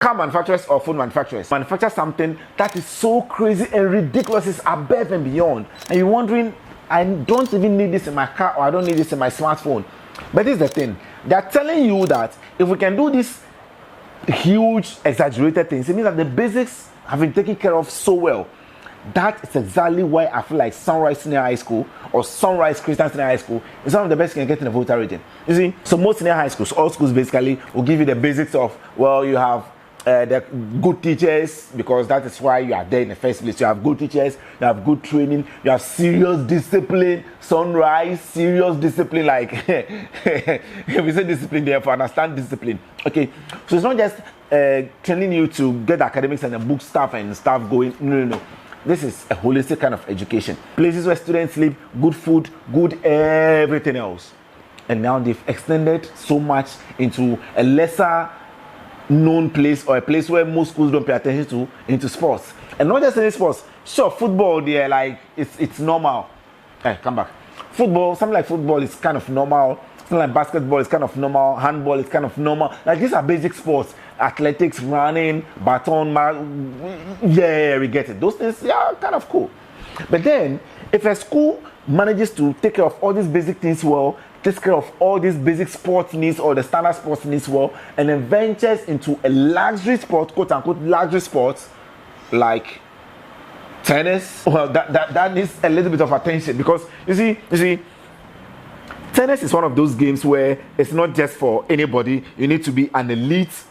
car manufacturers or food manufacturers manufacture something that is so crazy and ridiculous, it's above and beyond, and you're wondering, I don't even need this in my car, or I don't need this in my smartphone. But this is the thing, they're telling you that if we can do these huge exaggerated things, it means that the basics have been taken care of so well. That is exactly why I feel like Sonrise Senior High School or Sonrise Christian Senior High School is one of the best you can get in the Volta region. You see, so most senior high schools, all schools basically will give you the basics of, well, you have the good teachers, because that is why you are there in the first place. You have good teachers, you have good training, you have serious discipline. Sonrise, serious discipline, like we say discipline there for understand discipline. Okay, so it's not just training you to get the academics and the book stuff and stuff going. No. This is a holistic kind of education. Places where students live, good food, good everything else. And now they've extended so much into a lesser known place, or a place where most schools don't pay attention to, into sports. And not just any sports. Sure, football, they're like, it's normal. Come back. Football, something like football is kind of normal. Something like basketball is kind of normal. Handball is kind of normal. Like, these are basic sports. Athletics, running, baton, yeah, we get it. Those things, yeah, kind of cool. But then, if a school manages to take care of all these basic things well, takes care of all these basic sports needs or the standard sports needs well, and then ventures into a luxury sport, quote unquote luxury sports, like tennis, well, that needs a little bit of attention, because you see, tennis is one of those games where it's not just for anybody. You need to be an elite,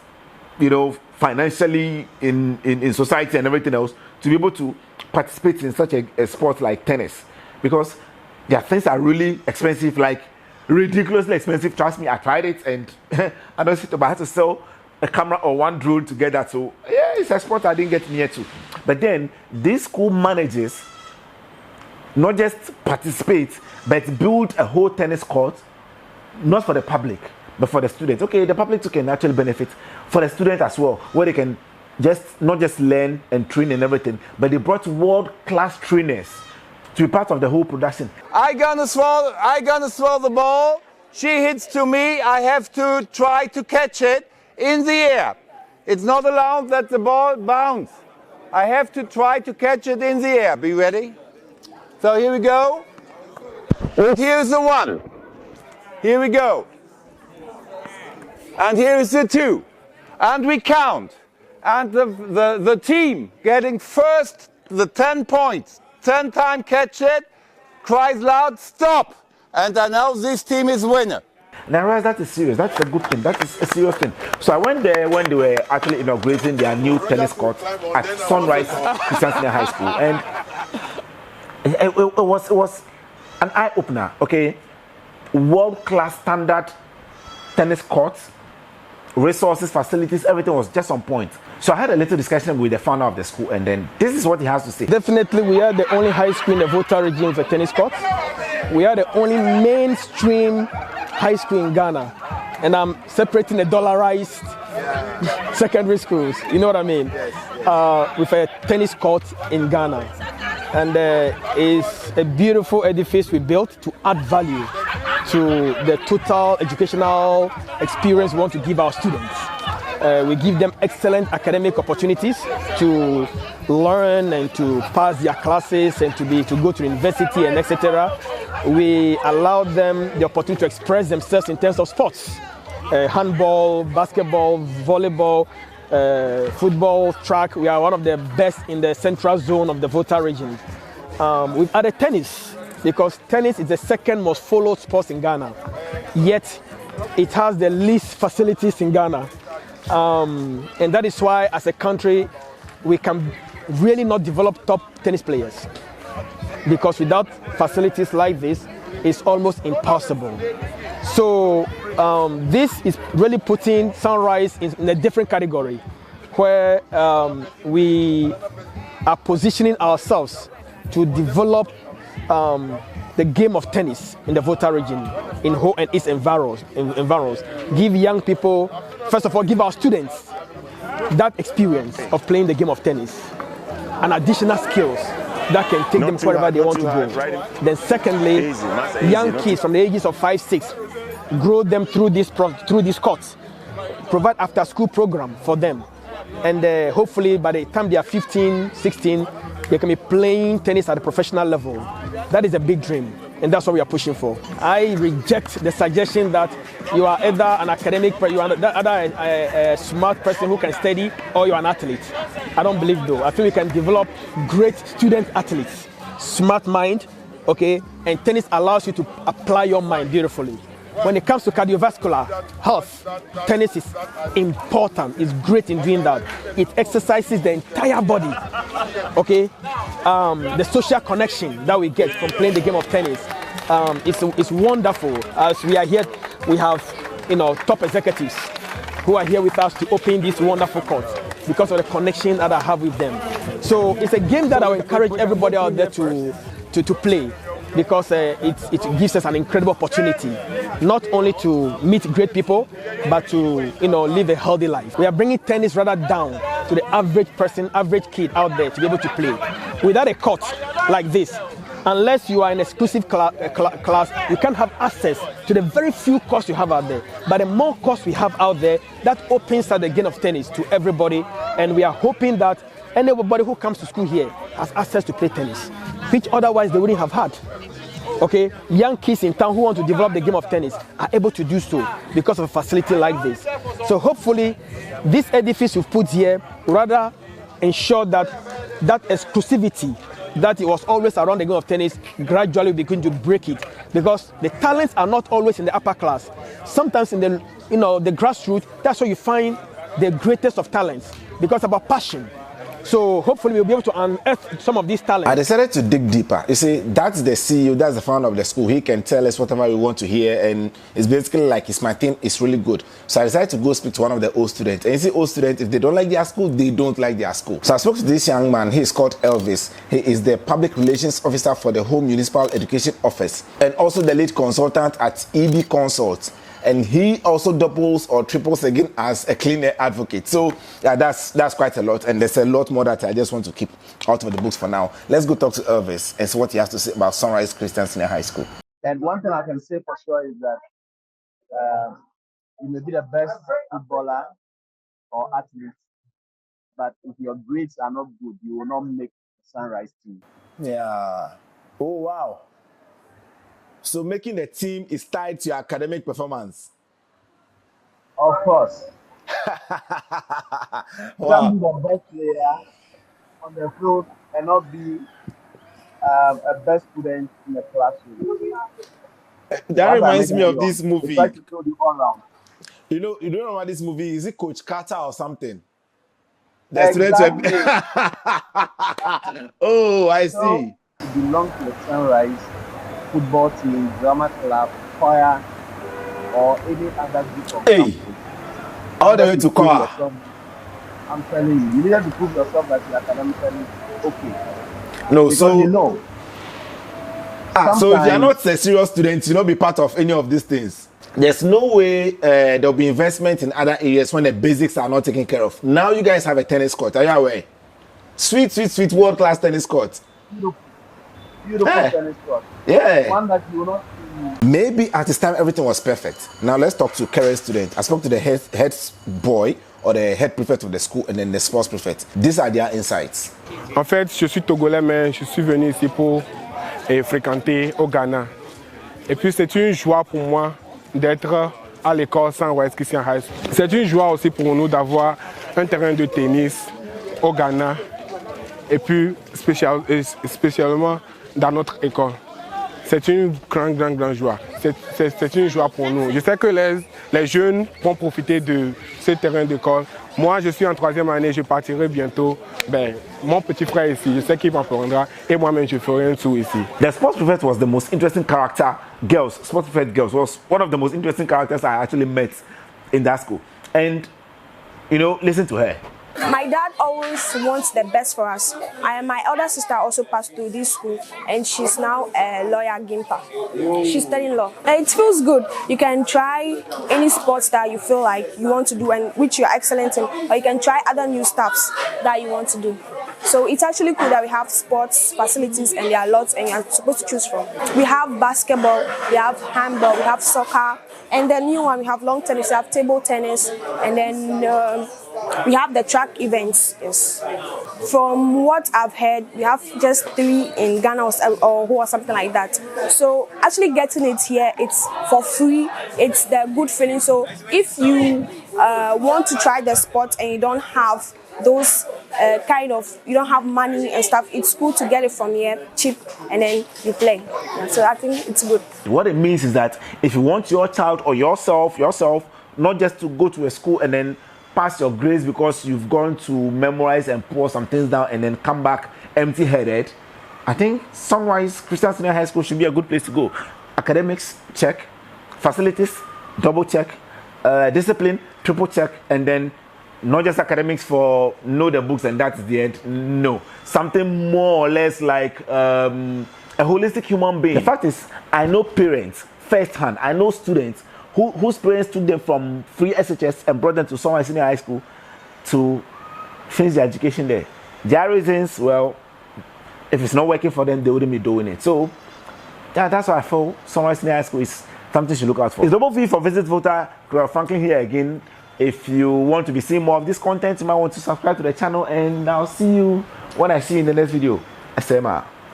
financially in society and everything else to be able to participate in such a sport like tennis, because their things are really expensive, like ridiculously expensive. Trust me, I tried it, and I don't sit, but I had to sell a camera or one drone to get that. So yeah, it's a sport I didn't get near to. But then this school manages not just participate, but build a whole tennis court, not for the public, but for the students. Okay, the public too can actually benefit, for the students as well, where they can not just learn and train and everything, but they brought world-class trainers to be part of the whole production. I gonna throw the ball. She hits to me. I have to try to catch it in the air. It's not allowed that the ball bounce. I have to try to catch it in the air. Be ready? So here we go. Here's the one. Here we go. And here is the two. And we count. And the team getting first the 10 points, 10 times catch it, cries loud, stop. And I know this team is winner. And I realized that is serious. That's a good thing. That is a serious thing. So I went there when they were actually inaugurating their new tennis court at Sonrise Christian Senior High School. And it was an eye-opener, okay? World-class standard tennis courts, resources, facilities, everything was just on point. So I had a little discussion with the founder of the school, and then this is what he has to say. Definitely, we are the only high school in the Volta region with a tennis court. We are the only mainstream high school in Ghana, and I'm separating the dollarized secondary schools, you know what I mean, with a tennis court in Ghana. And it's a beautiful edifice we built to add value to the total educational experience we want to give our students. We give them excellent academic opportunities to learn and to pass their classes and to go to university and etc. We allow them the opportunity to express themselves in terms of sports, handball, basketball, volleyball, football, track. We are one of the best in the central zone of the Volta region. We've added tennis because tennis is the second most followed sport in Ghana, yet it has the least facilities in Ghana. And that is why, as a country, we can really not develop top tennis players, because without facilities like this, it's almost impossible. So this is really putting Sonrise in a different category, where we are positioning ourselves to develop the game of tennis in the Volta region, in Ho and East environs. Give young people, first of all, give our students that experience of playing the game of tennis and additional skills that can take them wherever they want to go. Then secondly, young kids from the ages of 5, 6, grow them through these courts, provide after school program for them, and hopefully by the time they are 15, 16, they can be playing tennis at a professional level. That is a big dream, and that's what we are pushing for. I reject the suggestion that you are either an academic, you are either a smart person who can study, or you are an athlete. I don't believe though. I think we can develop great student athletes, smart mind, okay, and tennis allows you to apply your mind beautifully. When it comes to cardiovascular health, tennis is important. It's great in doing that. It exercises the entire body. Okay, the social connection that we get from playing the game of tennis, it's wonderful. As we are here, we have top executives who are here with us to open this wonderful court because of the connection that I have with them. So it's a game that I will encourage everybody out there to play, because it gives us an incredible opportunity not only to meet great people, but to live a healthy life. We are bringing tennis rather down to the average person, average kid out there to be able to play. Without a court like this, unless you are in exclusive class, you can't have access to the very few courts you have out there. But the more courts we have out there, that opens up the game of tennis to everybody, and we are hoping that anybody who comes to school here has access to play tennis, which otherwise they wouldn't have had. Okay, young kids in town who want to develop the game of tennis are able to do so because of a facility like this. So hopefully, this edifice we've put here rather ensure that exclusivity that it was always around the game of tennis gradually begin to break it, because the talents are not always in the upper class. Sometimes in the the grassroots, that's where you find the greatest of talents, because about passion. So hopefully we'll be able to unearth some of these talents. I decided to dig deeper. You see, that's the CEO, that's the founder of the school. He can tell us whatever we want to hear, and it's basically like, it's my thing, it's really good. So I decided to go speak to one of the old students. And you see, old students, if they don't like their school, they don't like their school. So I spoke to this young man. He is called Elvis. He is the public relations officer for the Home Municipal Education Office, and also the lead consultant at EB Consult. And he also doubles or triples again as a clean air advocate. So yeah, that's quite a lot, and there's a lot more that I just want to keep out of the books for now. Let's go talk to Elvis and see what he has to say about Sonrise Christian Senior High School. And one thing I can say for sure is that you may be the best footballer or athlete, but if your grades are not good, you will not make the Sonrise team. Yeah. Oh wow. So making the team is tied to your academic performance. Of course. Wow. You can be the best player on the field and not be a best student in the classroom. That reminds me of this movie. They try to throw the all round. You don't know about this movie? Is it Coach Carter or something? The Exactly. students. Oh, I see. So, you belong to the Sonrise football team, drama club, choir, or any other group of Hey, all the way to choir. I'm telling you, you needed to prove yourself that you're academically okay. No, Because so you know. So if you're not a serious student, you'll not be part of any of these things. There's no way there'll be investment in other areas when the basics are not taken care of. Now you guys have a tennis court. Are you aware? Sweet world-class tennis court. Beautiful tennis court. Yeah. One that you will not see. Maybe at this time everything was perfect. Now let's talk to current student. I spoke to the head boy or the head prefect of the school and then the sports prefect. These are their insights. En fait, je suis togolais, mais je suis venu ici pour fréquenter au Ghana. Et puis c'est une joie pour moi d'être à l'école Sonrise Christian High School. C'est une joie aussi pour nous d'avoir un terrain de tennis au Ghana et puis spécialement dans notre école. C'est une grande joie. C'est une joie pour nous. Je sais que les jeunes vont profiter de ce terrain d'école. Moi, je suis en 3e année, je partirai bientôt. Ben, mon petit frère ici, je sais qu'il m'apprendra et moi-même, je ferai un tour ici. The sports prefect was the most interesting character. Sports prefect girls was one of the most interesting characters I actually met in that school. And, listen to her. My dad always wants the best for us. My elder sister also passed through this school, and she's now a lawyer Gimpa. She's studying law. It feels good. You can try any sports that you feel like you want to do and which you're excellent in, or you can try other new stuffs that you want to do. So it's actually cool that we have sports facilities and there are lots and you're supposed to choose from. We have basketball, we have handball, we have soccer, and the new one we have long tennis, we have table tennis, and then We have the track events, yes. From what I've heard, we have just 3 in Ghana or something like that. So actually getting it here, it's for free. It's the good feeling. So if you want to try the sport and you don't have those you don't have money and stuff, it's cool to get it from here, cheap, and then you play. So I think it's good. What it means is that if you want your child or yourself, not just to go to a school and then pass your grades because you've gone to memorize and pour some things down and then come back empty-headed, I think Sonrise Christian Senior High School should be a good place to go. Academics, check. Facilities, double check. Discipline, triple check. And then not just academics for know the books and that's the end. No. Something more or less like a holistic human being. The fact is, I know parents firsthand. I know students whose parents took them from free SHS and brought them to Sonrise Senior High School to finish their education there. Their reasons, well, if it's not working for them, they wouldn't be doing it. So that's why I feel Sonrise Senior High School is something to look out for. It's double V for Visit Voter. Franklin here again. If you want to be seeing more of this content, you might want to subscribe to the channel, and I'll see you when I see you in the next video. SMA.